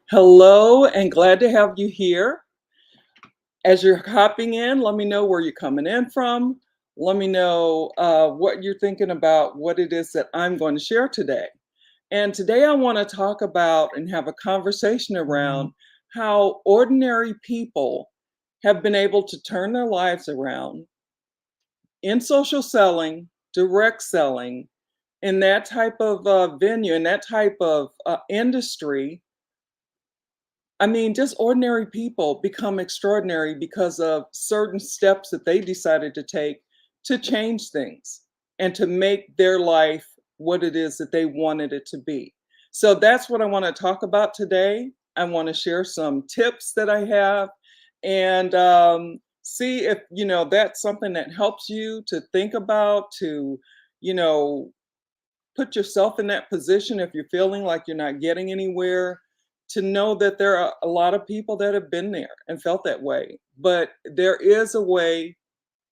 Hello, and glad to have you here. As you're hopping in, let me know where you're coming in from. Let me know what you're thinking about what it is that I'm going to share today. And today I want to talk about and have a conversation around how ordinary people have been able to turn their lives around in social selling, direct selling, in that type of venue, in that type of industry. I mean, just ordinary people become extraordinary because of certain steps that they decided to take to change things and to make their life what it is that they wanted it to be. So that's what I want to talk about today. I want to share some tips that I have and see if, that's something that helps you to think about, to, you know, put yourself in that position if you're feeling like you're not getting anywhere, to know that there are a lot of people that have been there and felt that way, but there is a way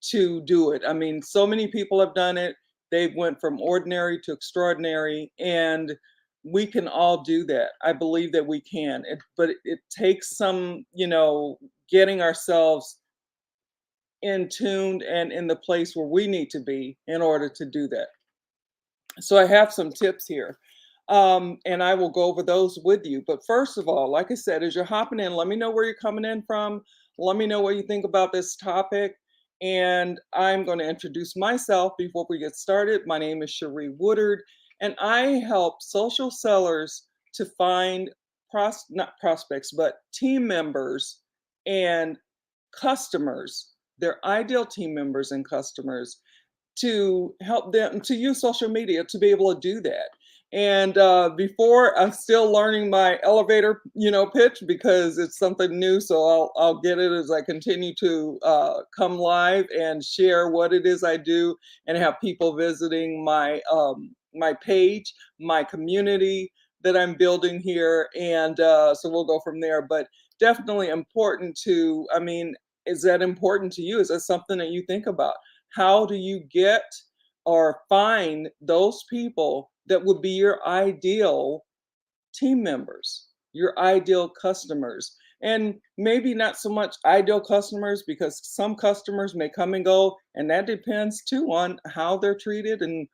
to do it. I mean, so many people have done it. They went from ordinary to extraordinary, and we can all do that. I believe that we can, but it takes some, getting ourselves in tuned and in the place where we need to be in order to do that. So I have some tips here. And I will go over those with you. But first of all, like I said, as you're hopping in, let me know where you're coming in from. Let me know what you think about this topic. And I'm going to introduce myself before we get started. My name is Cherie Woodard, and I help social sellers to find not prospects, but team members and customers, their ideal team members and customers, to help them to use social media to be able to do that. And before, I'm still learning my elevator, pitch because it's something new. So I'll get it as I continue to come live and share what it is I do, and have people visiting my page, my community that I'm building here, and so we'll go from there. But definitely important to, I mean, is that important to you? Is that something that you think about? How do you get or find those people that would be your ideal team members, your ideal customers? And maybe not so much ideal customers, because some customers may come and go, and that depends too on how they're treated and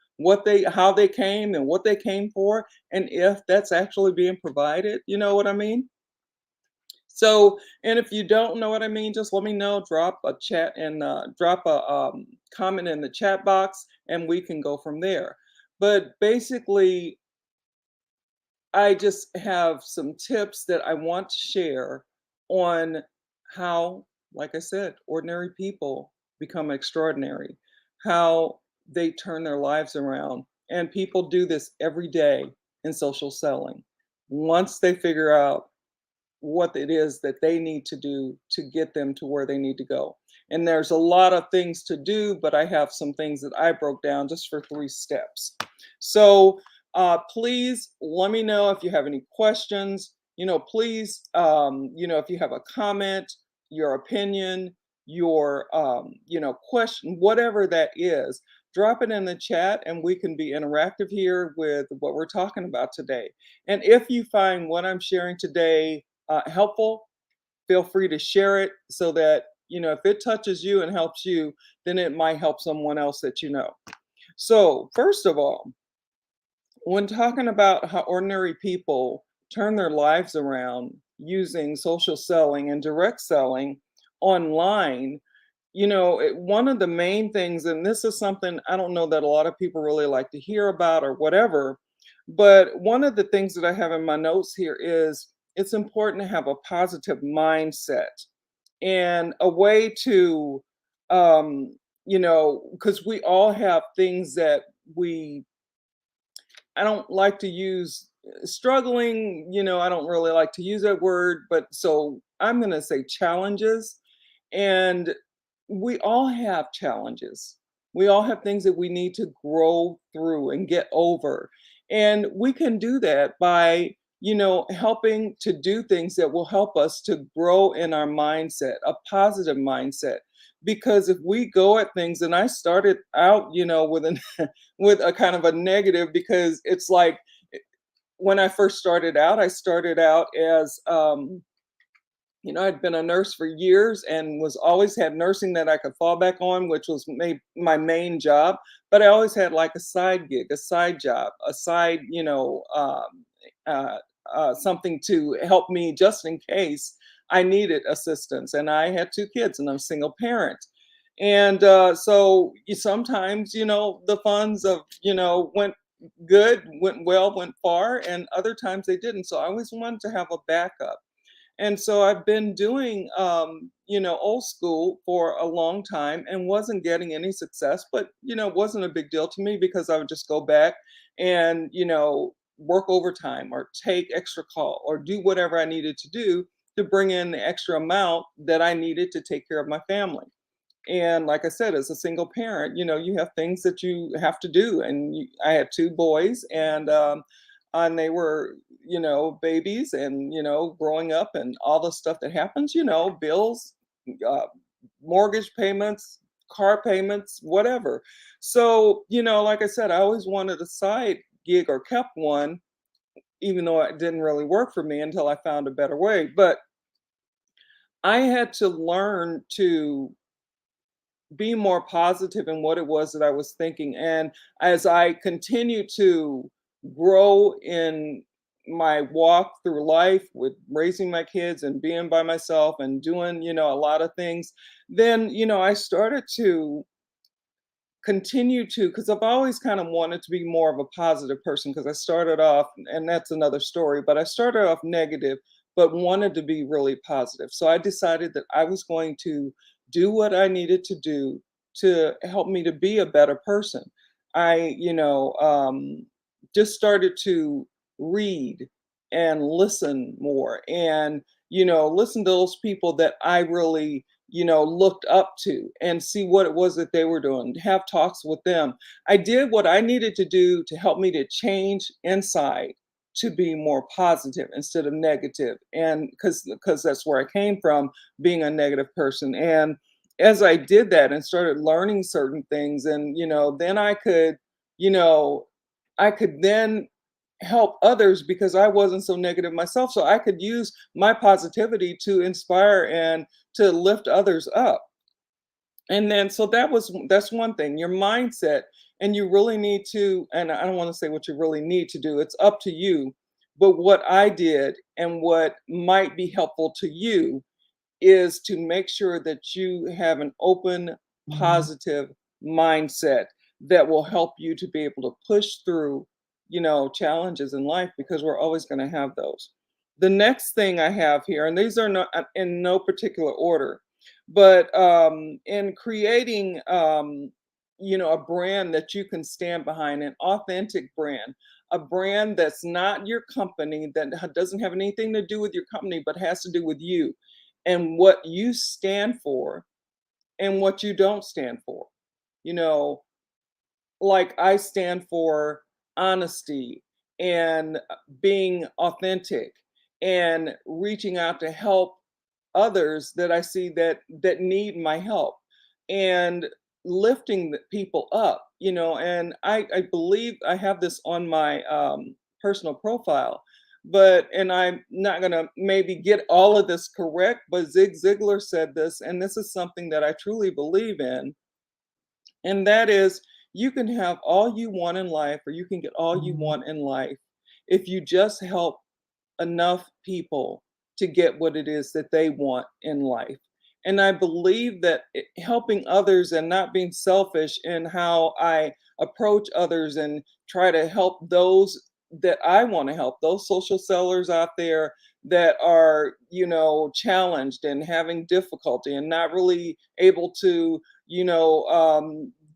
how they came and what they came for, and if that's actually being provided. You know what I mean? So, and if you don't know what I mean, just let me know. Drop a chat and drop a comment in the chat box, and we can go from there. But basically, I just have some tips that I want to share on how, like I said, ordinary people become extraordinary, how they turn their lives around. And people do this every day in social selling. Once they figure out what it is that they need to do to get them to where they need to go. And there's a lot of things to do, but I have some things that I broke down just for 3 steps. So please let me know if you have any questions. Please, if you have a comment, your opinion, your, question, whatever that is, drop it in the chat and we can be interactive here with what we're talking about today. And if you find what I'm sharing today helpful, feel free to share it so that, if it touches you and helps you, then it might help someone else that you know. So, first of all, when talking about how ordinary people turn their lives around using social selling and direct selling online, one of the main things, and this is something I don't know that a lot of people really like to hear about or whatever, but one of the things that I have in my notes here is it's important to have a positive mindset and a way to, because we all have things that we, I don't like to use struggling, I don't really like to use that word, but so I'm going to say challenges. And we all have challenges. We all have things that we need to grow through and get over. And we can do that by, helping to do things that will help us to grow in our mindset, a positive mindset. Because if we go at things, and I started out, with an with a kind of a negative, because it's like when I first started out, I started out as I'd been a nurse for years and was always had nursing that I could fall back on, which was my main job. But I always had like a side gig, a side job, a side, uh, something to help me just in case I needed assistance. And I had two kids, and I'm a single parent. And so sometimes, the funds of, went good, went well, went far, and other times they didn't. So I always wanted to have a backup. And so I've been doing, old school for a long time and wasn't getting any success, but, it wasn't a big deal to me because I would just go back and, work overtime or take extra call or do whatever I needed to do to bring in the extra amount that I needed to take care of my family. And like I said, as a single parent, you have things that you have to do. And I had two boys, and they were, babies, and growing up, and all the stuff that happens. Bills, uh, mortgage payments, car payments, whatever. So like I said, I always wanted a side gig or kept one, even though it didn't really work for me until I found a better way. But I had to learn to be more positive in what it was that I was thinking. And as I continue to grow in my walk through life with raising my kids and being by myself and doing, a lot of things, then, I started to continue to, because I've always kind of wanted to be more of a positive person, because I started off, and that's another story, but I started off negative, but wanted to be really positive. So I decided that I was going to do what I needed to do to help me to be a better person. I, just started to read and listen more, and, listen to those people that I really, looked up to, and see what it was that they were doing, have talks with them. I did what I needed to do to help me to change inside to be more positive instead of negative. And because that's where I came from, being a negative person. And as I did that and started learning certain things, and then you know, I could then help others because I wasn't so negative myself. So I could use my positivity to inspire and to lift others up. And then so that's one thing, your mindset. And you really need to, and I don't want to say what you really need to do, it's up to you. But what I did and what might be helpful to you is to make sure that you have an open, positive mindset that will help you to be able to push through, challenges in life, because we're always going to have those. The next thing I have here, and these are not in no particular order, but in creating, a brand that you can stand behind, an authentic brand, a brand that's not your company, that doesn't have anything to do with your company, but has to do with you and what you stand for and what you don't stand for. You know, like I stand for honesty and being authentic and reaching out to help others that I see that need my help, and lifting the people up, and I believe I have this on my personal profile, but and I'm not gonna maybe get all of this correct, but Zig Ziglar said this, and this is something that I truly believe in, and that is, you can have all you want in life, or you can get all you want in life if you just help enough people to get what it is that they want in life. And I believe that helping others and not being selfish in how I approach others and try to help those that I want to help, those social sellers out there that are, challenged and having difficulty and not really able to,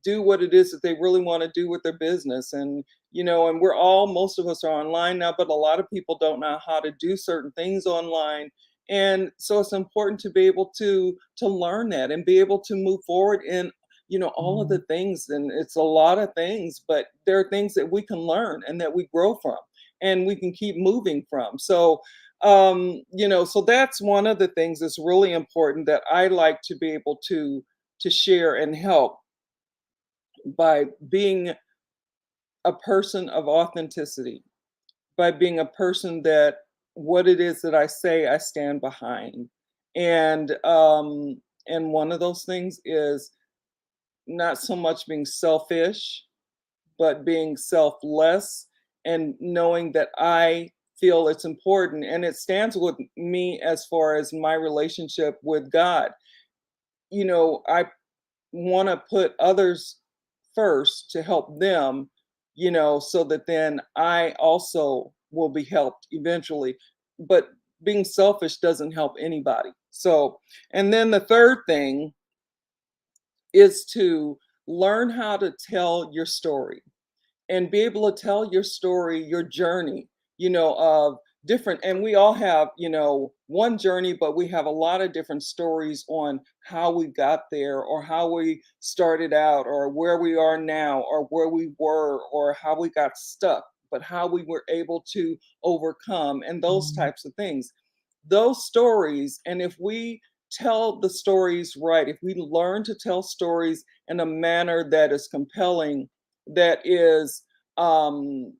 do what it is that they really want to do with their business. And we're all, most of us are online now, but a lot of people don't know how to do certain things online. And so it's important to be able to learn that and be able to move forward in, all of the things. And it's a lot of things, but there are things that we can learn and that we grow from and we can keep moving from. So so that's one of the things that's really important that I like to be able to share and help by being a person of authenticity. by being a person that what it is that I say, I stand behind. And and one of those things is not so much being selfish, but being selfless and knowing that I feel it's important and it stands with me as far as my relationship with God. I want to put others first to help them, so that then I also will be helped eventually. But being selfish doesn't help anybody. So, and then the third thing is to learn how to tell your story and be able to tell your story, your journey, of different, and we all have, one journey, but we have a lot of different stories on how we got there or how we started out or where we are now or where we were or how we got stuck, but how we were able to overcome and those types of things. Those stories, and if we tell the stories right, if we learn to tell stories in a manner that is compelling, that is um,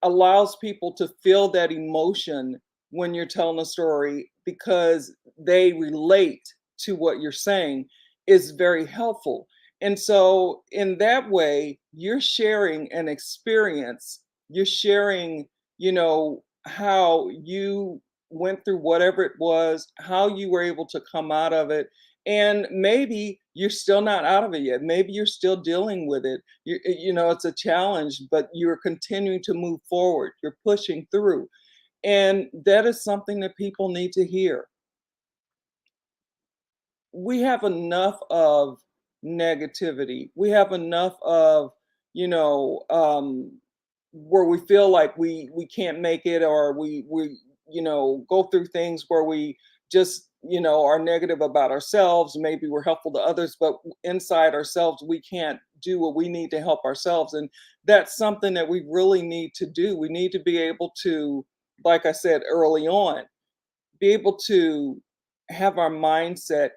allows people to feel that emotion when you're telling a story because they relate to what you're saying is very helpful. And so, in that way, you're sharing an experience, you're sharing, how you went through whatever it was, how you were able to come out of it. And maybe you're still not out of it yet. Maybe you're still dealing with it. It's a challenge, but you're continuing to move forward. You're pushing through. And that is something that people need to hear. We have enough of negativity. We have enough of, you know, um, where we feel like we can't make it, or we go through things where we just are negative about ourselves. Maybe we're helpful to others, but inside ourselves we can't do what we need to help ourselves, and that's something that we really need to do. We need to be able to, like I said early on, be able to have our mindset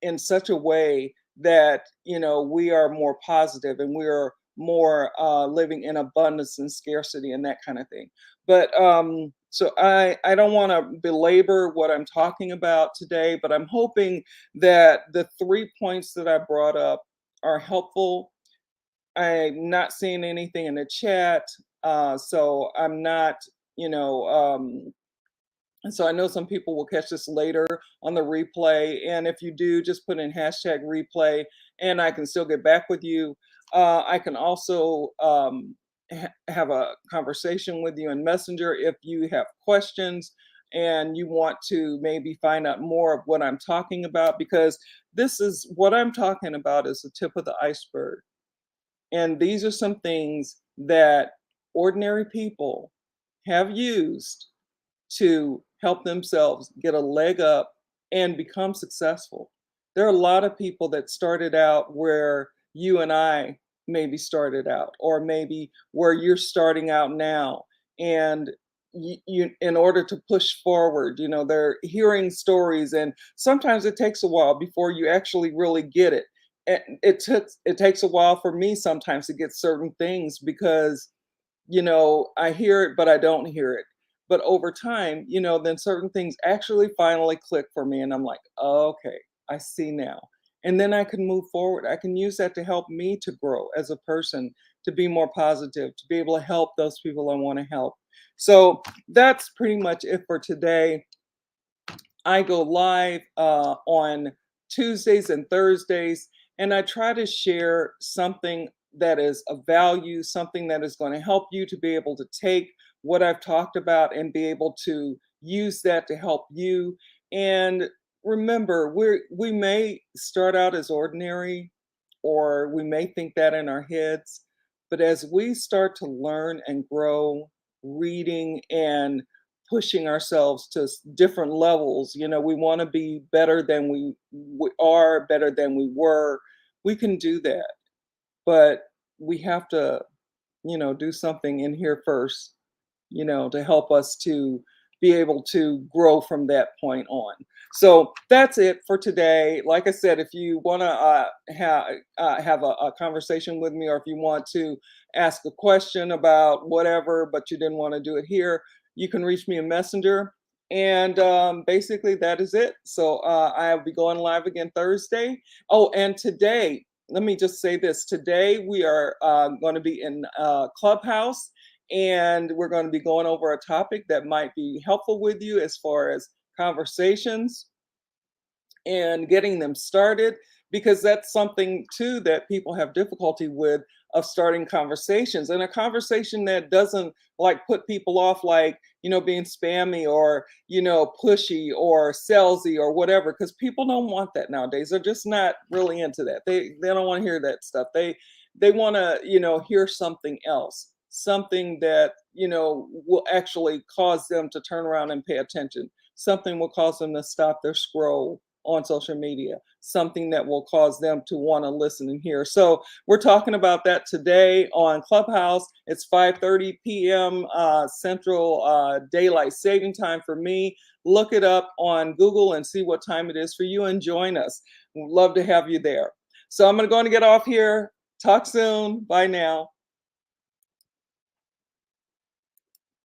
in such a way that we are more positive and we are more living in abundance and scarcity and that kind of thing. But so I don't want to belabor what I'm talking about today, but I'm hoping that the 3 points that I brought up are helpful. I'm not seeing anything in the chat, so I'm not you know and so I know some people will catch this later on the replay. And if you do, just put in hashtag replay and I can still get back with you. I can also have a conversation with you in Messenger if you have questions and you want to maybe find out more of what I'm talking about, because this is what I'm talking about is the tip of the iceberg. And these are some things that ordinary people have used to help themselves get a leg up and become successful. There are a lot of people that started out where you and I maybe started out, or maybe where you're starting out now. And in order to push forward, they're hearing stories, and sometimes it takes a while before you actually really get it. And it takes a while for me sometimes to get certain things because I hear it, but I don't hear it. But over time, then certain things actually finally click for me. And I'm like, oh, okay, I see now. And then I can move forward. I can use that to help me to grow as a person, to be more positive, to be able to help those people I want to help. So that's pretty much it for today. I go live on Tuesdays and Thursdays, and I try to share something that is of value, something that is going to help you to be able to take what I've talked about and be able to use that to help you. And remember, we may start out as ordinary, or we may think that in our heads, but as we start to learn and grow, reading and pushing ourselves to different levels. We want to be better than we are, better than we were. We can do that, but we have to, do something in here first, to help us to be able to grow from that point on. So that's it for today. Like I said, if you want to have a conversation with me, or if you want to ask a question about whatever, but you didn't want to do it here, you can reach me in Messenger. And basically, that is it. So I'll be going live again Thursday. Oh, and today, let me just say this. Today, we are going to be in Clubhouse, and we're going to be going over a topic that might be helpful with you as far as conversations and getting them started, because that's something too that people have difficulty with, of starting conversations, and a conversation that doesn't like put people off, like, being spammy or, pushy or salesy or whatever, because people don't want that nowadays. They're just not really into that. They don't want to hear that stuff. They want to, hear something else, something that, will actually cause them to turn around and pay attention. Something will cause them to stop their scroll on social media, something that will cause them to want to listen and hear. So we're talking about that today on Clubhouse. It's 5:30 p.m. Central Daylight Saving Time for me. Look it up on Google and see what time it is for you, and join us. We'd love to have you there. So I'm going to get off here. Talk soon. Bye now.